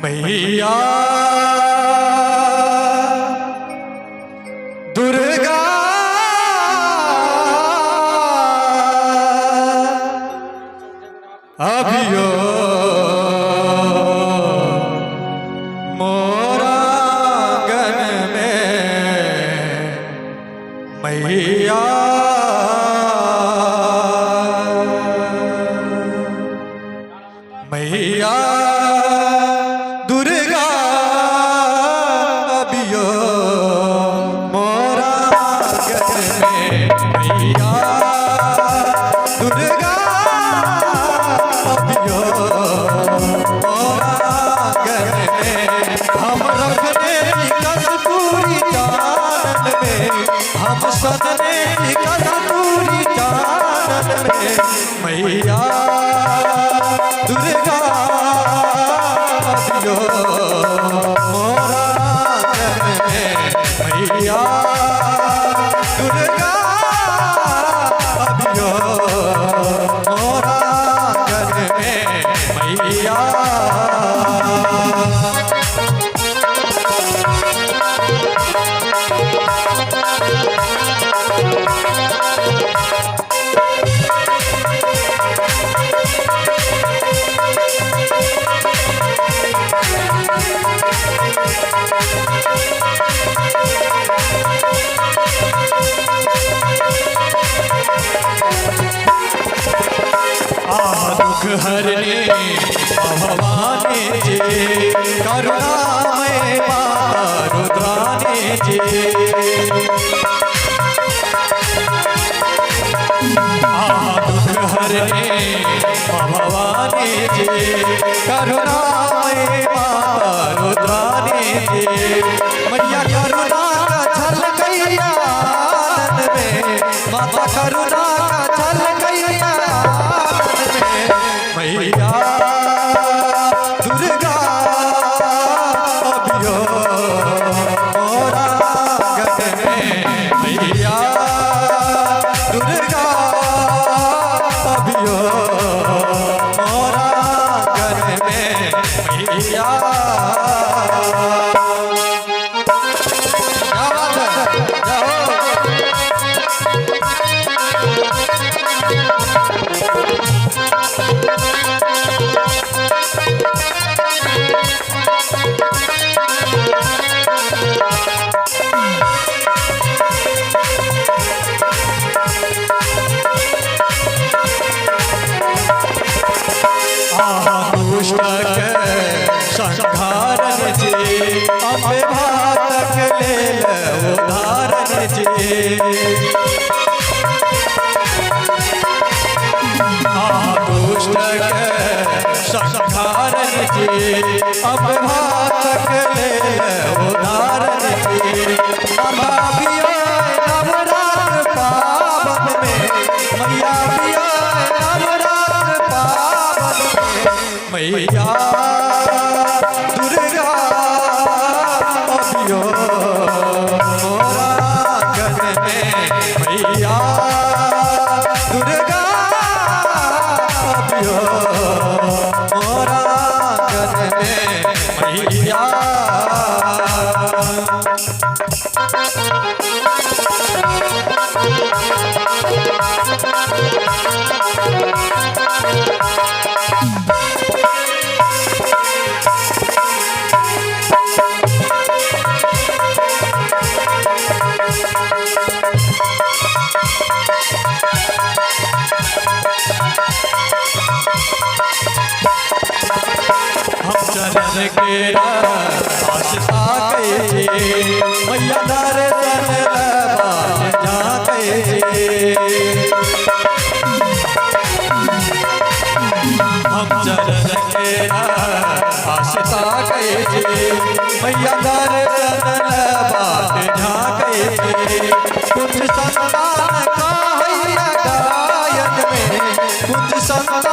मैया दुर्गा अभियो मोरा गन में मैया मैया दुर्गा अभियो मोरा गन में मैया दुर्गा अभियो मोरा गन में हम रखने कस्तूरी चानन में हम सदने कस्तूरी चानन में मैया दुर्गा अभियो मोरा गन में मैया दुर्गा अभियो मोरा गन में मैया दुख हरने भवानी जी करुणामय माता रुद्रानी जी दुख हरने भवानी जी करुणामय माता रुद्रानी जी मैया करुणा का छलकैया आनंद में माता करुणा का छलकैया मैया दुर्गा अभियो मोरा गन में मैया दुर्गा अभियो मोरा गन में मैया संघारन जी अम्बे भातक ले उदाहरण जी दुष्ट संघारन जी अम्बे भातक ले उदाहरण जी अभियो नवरात्र पावन में मैया अभियो नवरात्र पावन में मैया दुर्गा अभियो मोरा गन में मैया दुर्गा अभियो मोरा गन में मैया चरण के आशा के मैया दर्शन लबाज जाके हम चरण के आशा के मैया दर्शन लबाज जाके कुछ संतान का है गायन में कुछ संतान